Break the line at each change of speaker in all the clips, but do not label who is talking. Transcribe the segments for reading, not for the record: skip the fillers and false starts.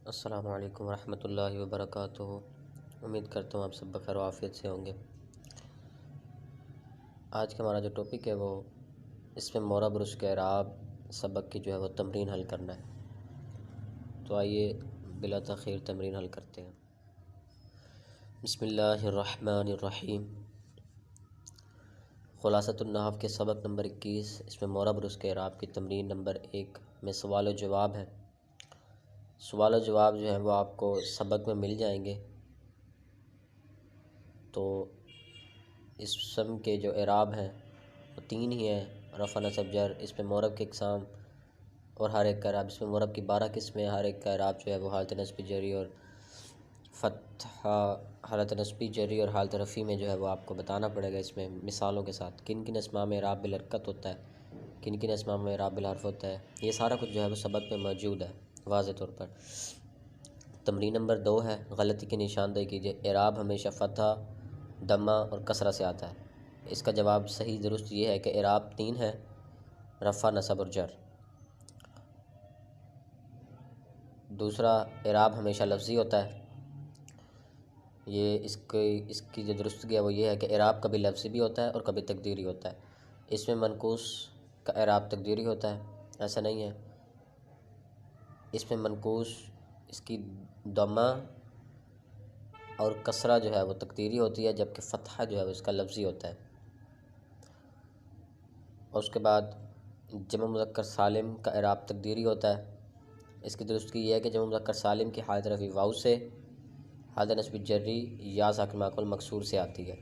السلام علیکم ورحمۃ اللہ وبرکاتہ۔ امید کرتا ہوں آپ سب بخیر و عافیت سے ہوں گے۔ آج کا ہمارا جو ٹاپک ہے وہ اس میں مورا برش کے اعراب سبق کی جو ہے وہ تمرین حل کرنا ہے۔ تو آئیے بلا تاخیر تمرین حل کرتے ہیں۔ بسم اللہ الرحمن الرحیم۔ خلاصۃ النحو کے سبق نمبر 21، اس میں مورا برش کے اعراب کی تمرین نمبر 1 میں سوال و جواب ہے۔ سوال و جواب جو ہے وہ آپ کو سبق میں مل جائیں گے۔ تو اس اسم کے جو اعراب ہیں وہ 3 ہی ہیں، رفع نصب جر، اس میں مورب کے اقسام اور ہر ایک کا اعراب۔ اس میں مورب کی 12 قسمیں، ہر ایک کا اعراب جو ہے وہ حالت نصبی جری اور فتحہ، حالت نصبی جری اور حالت رفعی میں جو ہے وہ آپ کو بتانا پڑے گا اس میں مثالوں کے ساتھ۔ کن کن اسماء میں اعراب بالحرکت ہوتا ہے، کن کن اسماء میں اعراب بالحرف ہوتا ہے، یہ سارا کچھ جو ہے وہ سبق میں موجود ہے واضح طور پر۔ تمرین نمبر 2 ہے، غلطی کی نشاندہی کیجیے۔ اعراب ہمیشہ فتحہ، دمہ اور کسرہ سے آتا ہے۔ اس کا جواب صحیح درست یہ ہے کہ اعراب 3 ہے، رفع، نصب اور جر۔ دوسرا، اعراب ہمیشہ لفظی ہوتا ہے۔ یہ اس کی جو درستگی ہے وہ یہ ہے کہ اعراب کبھی لفظی بھی ہوتا ہے اور کبھی تقدیری ہوتا ہے۔ اس میں منقوص کا اعراب تقدیری ہوتا ہے، ایسا نہیں ہے۔ اس میں منقوص، اس کی دمہ اور کسرہ جو ہے وہ تقدیری ہوتی ہے، جبکہ فتحہ جو ہے وہ اس کا لفظی ہوتا ہے۔ اور اس کے بعد جمع مذکر سالم کا اعراب تقدیری ہوتا ہے۔ اس کی درستگی یہ ہے کہ جمع مذکر سالم کی حالت رفعی واو سے، حالت نصبی جری یا ساکن معقول مکسور سے آتی ہے۔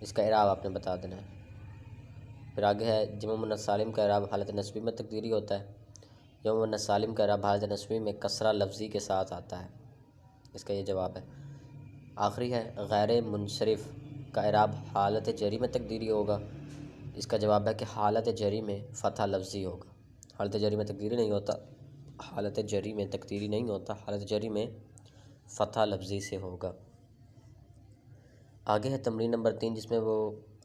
اس کا اعراب آپ نے بتا دینا ہے۔ پھر آگے ہے، جمع مؤنث سالم کا اعراب حالت نصبی میں تقدیری ہوتا ہے۔ جمع مؤنث سالم کا اعراب حالت نصبی میں کسرہ لفظی کے ساتھ آتا ہے۔ اس کا یہ جواب ہے۔ آخری ہے، غیر منصرف کا اعراب حالت جری میں تقدیری ہوگا۔ اس کا جواب ہے کہ حالت جری میں فتحہ لفظی ہوگا۔ حالت جری میں تقدیری نہیں ہوتا، حالت جری میں تقدیری نہیں ہوتا، حالت جری میں فتحہ لفظی سے ہوگا۔ آگے ہے تمرین نمبر 3، جس میں وہ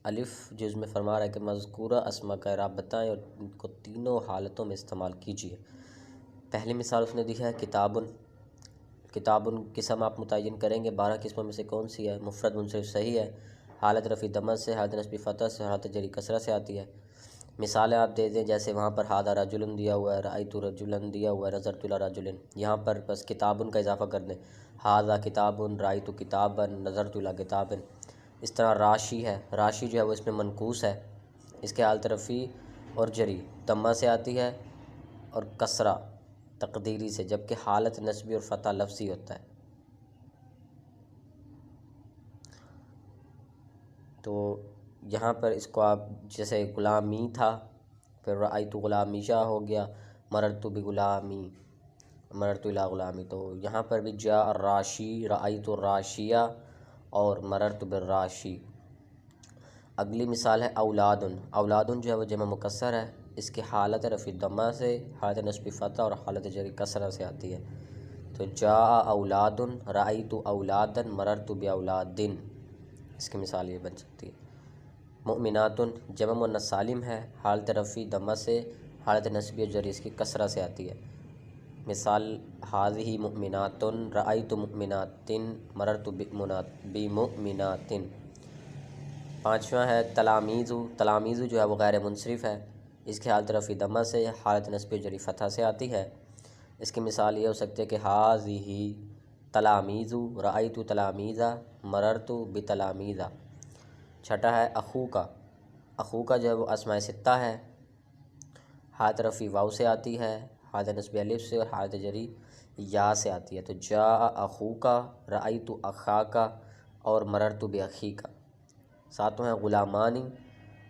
الف جز میں فرما رہا ہے کہ مذکورہ اسماء کا اعراب بتائیں اور ان کو تینوں حالتوں میں استعمال کیجیے۔ پہلی مثال اس نے دی ہے کتابن۔ کتابن قسم آپ متعین کریں گے، 12 قسموں میں سے کون سی ہے؟ مفرد منصرف صحیح ہے، حالت رفعی دمہ سے، حالت نصبی فتح سے، حالت جری کسرہ سے آتی ہے۔ مثالیں آپ دے دیں، جیسے وہاں پر ھذا رجل دیا ہوا ہے، رأیت رجلا دیا ہوا ہے، نظرت الی رجل، یہاں پر بس کتابن کا اضافہ کر دیں، ھذا کتابن، رأیت کتابا، نظرت الی کتاب۔ اس طرح راشی ہے، راشی جو ہے وہ اس میں منقوص ہے، اس کے حالت رفعی اور جری دمہ سے آتی ہے اور کسرہ تقدیری سے، جبکہ حالت نصبی اور فتح لفظی ہوتا ہے۔ تو یہاں پر اس کو آپ جیسے غلامی تھا، پھر رأیت غلامیشہ ہو گیا، مررت بغلامی، مررت الی غلامی، تو یہاں پر بھی جاء الراشی، رأیت الراشیہ اور مررت بالراشی۔ اگلی مثال ہے اولادن۔ اولادن جو ہے وہ جمع مکسر ہے، اس کی حالت رفعی دمہ سے، حالت نصبی فتح اور حالت جری کسرہ سے آتی ہے۔ تو جاء اولادن، رأیت اولادن، مررت باولادن، اس کی مثال یہ بن سکتی ہے۔ مؤمناتن جمع مؤنث سالم ہے، حالت رفعی دمہ سے، حالت نصبی اور جری اس کی کسرہ سے آتی ہے۔ مثال ھذہ مؤمناتن، رأیت مؤمنات، مررت بمؤمنات۔ پانچواں ہے تلامیذ۔ تلامیذ جو ہے وہ غیر منصرف ہے، اس کی حالت رفعی دمہ سے، حالت نصبی جری فتح سے آتی ہے۔ اس کی مثال یہ ہو سکتی ہے کہ ھذہ تلامیذ، رأیت تلامیذا، مررت بتلامیذا۔ چھٹا ہے اخوکا۔ اخوکا جو ہے وہ اسماء ستہ ہے، حالت رفعی واو سے آتی ہے، حالت نصبی الف سے اور حالت جری یا سے آتی ہے۔ تو جاء اخوکا، رأیت اخاکا اور مررت باخیکا۔ ساتواں ہے غلامانی۔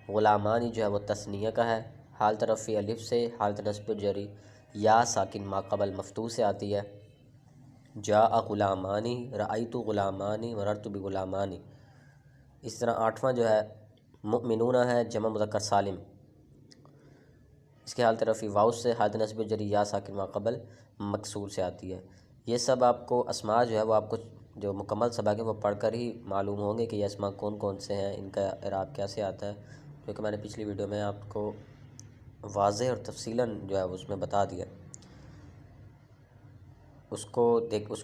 غلامانی جو ہے وہ تثنیہ کا ہے، حالت رفعی الف سے، حالت نصب جری یا ساکن ما قبل مفتوح سے آتی ہے۔ جاء غلامانی، رأیت غلامانی، مررت بغلامانی۔ اس طرح آٹھواں جو ہے مؤمنون ہے، جمع مذکر سالم، اس کی حالت رفعی واو سے، حالت نصب جری یا ساکن ما قبل مکسور سے آتی ہے۔ یہ سب آپ کو اسماء جو ہے وہ آپ کو جو مکمل سبق ہے وہ پڑھ کر ہی معلوم ہوں گے کہ یہ اسماء کون کون سے ہیں، ان کا اعراب کیسے آتا ہے، کیونکہ میں نے پچھلی ویڈیو میں آپ کو واضح اور تفصیلاً جو ہے اس میں بتا دیا۔ اس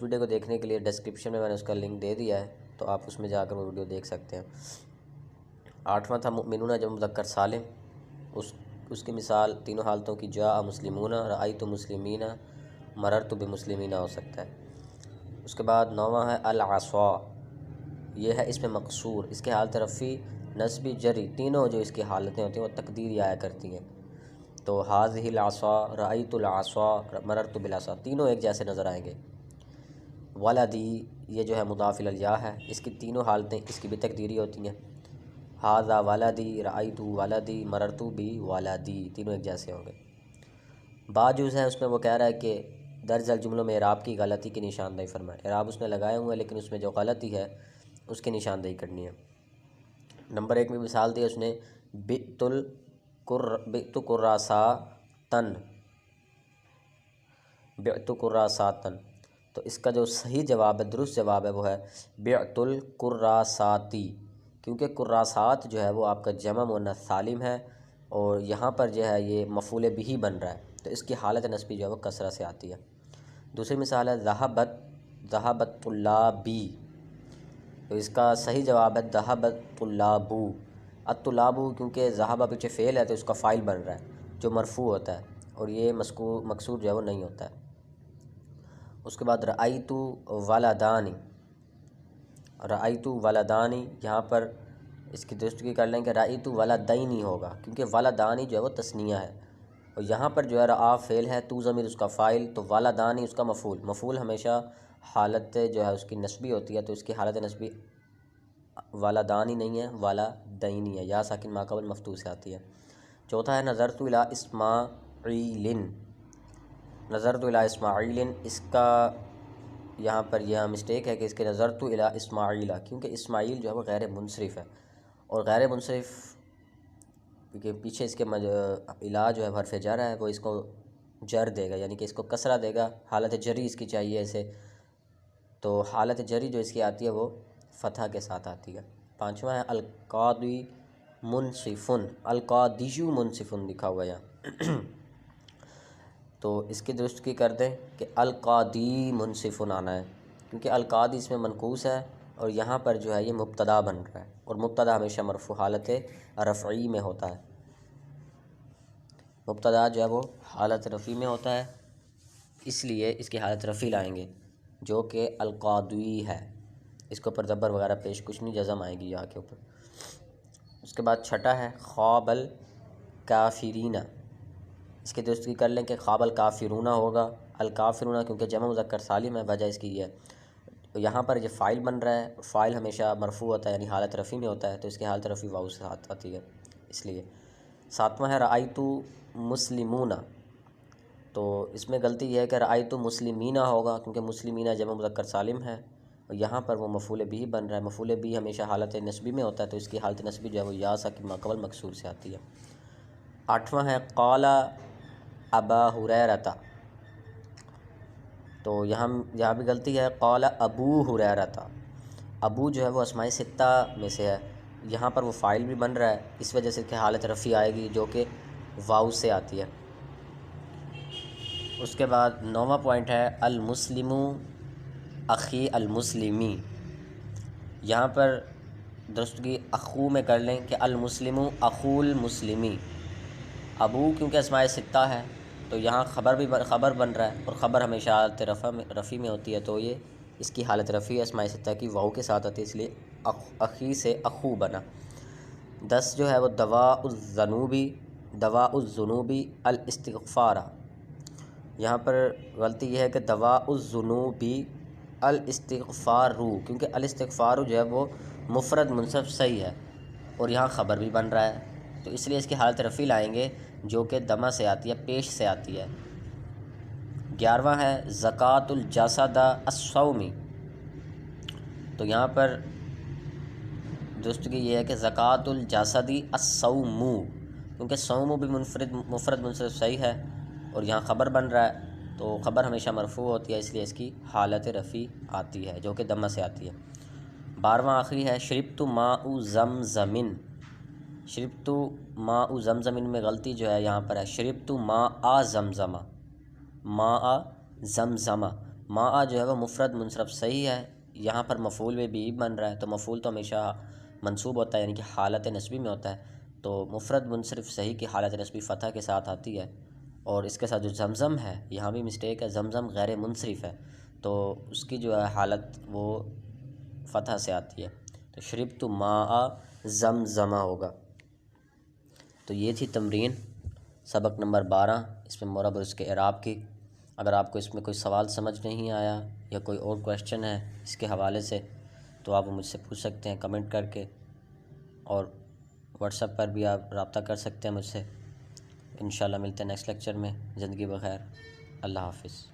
ویڈیو کو دیکھنے کے لیے ڈسکرپشن میں نے اس کا لنک دے دیا ہے، تو آپ اس میں جا کر وہ ویڈیو دیکھ سکتے ہیں۔ 8واں تھا مؤمنون جمع مذکر سالم، اس کی مثال تینوں حالتوں کی جاء مسلمون، رأیت مسلمین، مررت بمسلمین ہو سکتا ہے۔ اس کے بعد 9واں ہے العصا، یہ ہے اس میں مقصور، اس کے حالت رفعی نصبی جری تینوں جو اس کی حالتیں ہوتی ہیں وہ تقدیری آیا کرتی ہیں۔ تو ھذہ العصا، رأیت العصا، مررت بالعصا، تینوں ایک جیسے نظر آئیں گے۔ ولدی، یہ جو ہے مضاف الی الیاء ہے، اس کی تینوں حالتیں اس کی بھی تقدیری ہوتی ہیں۔ ھذا ولدی، رأیت ولدی، مررت بولدی، تینوں ایک جیسے ہوں گے۔ باجوز ہے، اس میں وہ کہہ رہا ہے کہ درج ذیل جملوں میں اعراب کی غلطی کی نشاندہی فرمائے۔ اعراب اس نے لگائے ہوئے ہیں لیکن اس میں جو غلطی ہے اس کی نشاندہی کرنی ہے۔ نمبر 1 میں مثال دی اس نے بئت کراساتن، بئت کراساتن، تو اس کا جو صحیح جواب ہے، درست جواب ہے، وہ ہے بئت الکراساتی، کیونکہ کراسات جو ہے وہ آپ کا جمع مؤنث سالم ہے اور یہاں پر جو ہے یہ مفعول بہ بن رہا ہے، تو اس کی حالت نصبی جو ہے وہ کسرہ سے آتی ہے۔ دوسری مثال ہے ذہبت طلابی، تو اس کا صحیح جواب ہے ذہبت طلابو، الطلابو، کیونکہ ذہبہ پیچھے فعل ہے تو اس کا فاعل بن رہا ہے جو مرفوع ہوتا ہے اور یہ مکسور جو ہے وہ نہیں ہوتا ہے۔ اس کے بعد رأیت ولدانی، رأیت ولدانی، یہاں پر اس کی درستگی کر لیں کہ رأیت ولدینی ہوگا، کیونکہ ولدانی جو ہے وہ تثنیہ ہے اور یہاں پر جو ہے رأ فعل ہے، تو ضمیر اس کا فاعل، تو ولدانی اس کا مفعول، مفعول ہمیشہ حالت جو ہے اس کی نسبی ہوتی ہے، تو اس کی حالت نسبی ولدانی نہیں ہے، ولدینی ہے، یا ساکن ما قبل مفتوح سے آتی ہے۔ چوتھا ہے نظرت الی اسماعیل، نظرت الی اسماعیل، اس کا یہاں پر یہ مسٹیک ہے کہ اس کے نظرت الی اسماعیل، کیونکہ اسماعیل جو ہے وہ غیر منصرف ہے اور غیر منصرف کیونکہ پیچھے اس کے الی جو ہے حرف جر ہے، وہ اس کو جر دے گا، یعنی کہ اس کو کسرہ دے گا، حالت جری اس کی چاہیے اسے، تو حالت جری جو اس کی آتی ہے وہ فتح کے ساتھ آتی ہے۔ 5واں ہے القاضی منصفن، القاضی منصفن لکھا ہوا ہے یہاں، تو اس کی درستگی کر دیں کہ القاضی منصفن آنا ہے، کیونکہ القاضی اس میں منقوص ہے اور یہاں پر جو ہے یہ مبتدا بن رہا ہے اور مبتدا ہمیشہ مرفوع حالت رفعی میں ہوتا ہے، مبتدا جو ہے وہ حالت رفعی میں ہوتا ہے، اس لیے اس کی حالت رفعی لائیں گے جو کہ القاضی ہے، اس کے اوپر زبر وغیرہ پیش کچھ نہیں، جزم آئے گی یا کے اوپر۔ اس کے بعد 6 ہے خواب الکافرین، اس کی درستگی کر لیں کہ خواب الکافرون ہوگا، الکافرون کیونکہ جمع مذکر سالم ہے، وجہ اس کی یہ ہے، یہاں پر یہ فاعل بن رہا ہے، فاعل ہمیشہ مرفوع ہوتا ہے یعنی حالت رفعی میں ہوتا ہے، تو اس کی حالت رفعی واو سے آتی ہے اس لیے۔ 7واں ہے رأیت مسلمون، تو اس میں غلطی یہ ہے کہ رأیت مسلمین ہوگا، کیونکہ مسلمین جمع مذکر سالم ہے اور یہاں پر وہ مفعول بھی بن رہا ہے، مفعول بھی ہمیشہ حالت نسبی میں ہوتا ہے، تو اس کی حالت نسبی جو ہے وہ یا ساکن ما قبل مکسور سے آتی ہے۔ 8واں ہے قال ابا ہریرہ، تو یہاں بھی غلطی ہے، قال ابو ہریرہ، ابو جو ہے وہ اسماء ستہ میں سے ہے، یہاں پر وہ فاعل بھی بن رہا ہے، اس وجہ سے کہ حالت رفعی آئے گی جو کہ واو سے آتی ہے۔ اس کے بعد 9واں پوائنٹ ہے المسلم اخی المسلمی، یہاں پر درستگی اخو میں کر لیں کہ المسلم اخو المسلمی، ابو کیونکہ اسماء ستہ ہے تو یہاں خبر بن رہا ہے اور خبر ہمیشہ حالت رفعی میں ہوتی ہے، تو یہ اس کی حالت رفعی اسماء ستہ کی واو کے ساتھ آتی ہے، اس لیے اخی سے اخو بنا۔ 10 جو ہے وہ دواء الذنوب الاستغفار، یہاں پر غلطی یہ ہے کہ دواء الذنوب الاستغفار، کیونکہ الاستغفار جو ہے وہ مفرد منصب صحیح ہے اور یہاں خبر بھی بن رہا ہے، تو اس لیے اس کی حالت رفعی لائیں گے جو کہ دمہ سے آتی ہے، پیش سے آتی ہے۔ 11واں ہے زکوٰۃ الجسد الصومی، تو یہاں پر درستگی یہ ہے کہ زکوٰۃ الجسدی الصوم، کیونکہ صوم بھی مفرد منصب صحیح ہے اور یہاں خبر بن رہا ہے، تو خبر ہمیشہ مرفوع ہوتی ہے، اس لیے اس کی حالت رفعی آتی ہے جو کہ دمہ سے آتی ہے۔ 12واں آخری ہے شربت ماء زمزم، شربت ماء زمزم میں غلطی جو ہے یہاں پر ہے شربت ماء زمزم، ماء زمزم، ما جو ہے وہ مفرد منصرف صحیح ہے، یہاں پر مفعول بھی بن رہا ہے، تو مفعول تو ہمیشہ منصوب ہوتا ہے، یعنی کہ حالت نصبی میں ہوتا ہے، تو مفرد منصرف صحیح کی حالت نصبی فتح کے ساتھ آتی ہے۔ اور اس کے ساتھ جو زمزم ہے، یہاں بھی مسٹیک ہے، زمزم غیر منصرف ہے، تو اس کی جو ہے حالت وہ فتح سے آتی ہے، تو شربت ماء زمزمہ ہوگا۔ تو یہ تھی تمرین سبق نمبر 12، اس میں مورب اور اس کے اعراب کی۔ اگر آپ کو اس میں کوئی سوال سمجھ نہیں آیا یا کوئی اور کویشچن ہے اس کے حوالے سے تو آپ مجھ سے پوچھ سکتے ہیں کمنٹ کر کے، اور واٹس ایپ پر بھی آپ رابطہ کر سکتے ہیں مجھ سے۔ انشاءاللہ ملتے ہیں نیکسٹ لیکچر میں۔ زندگی بخیر، اللہ حافظ۔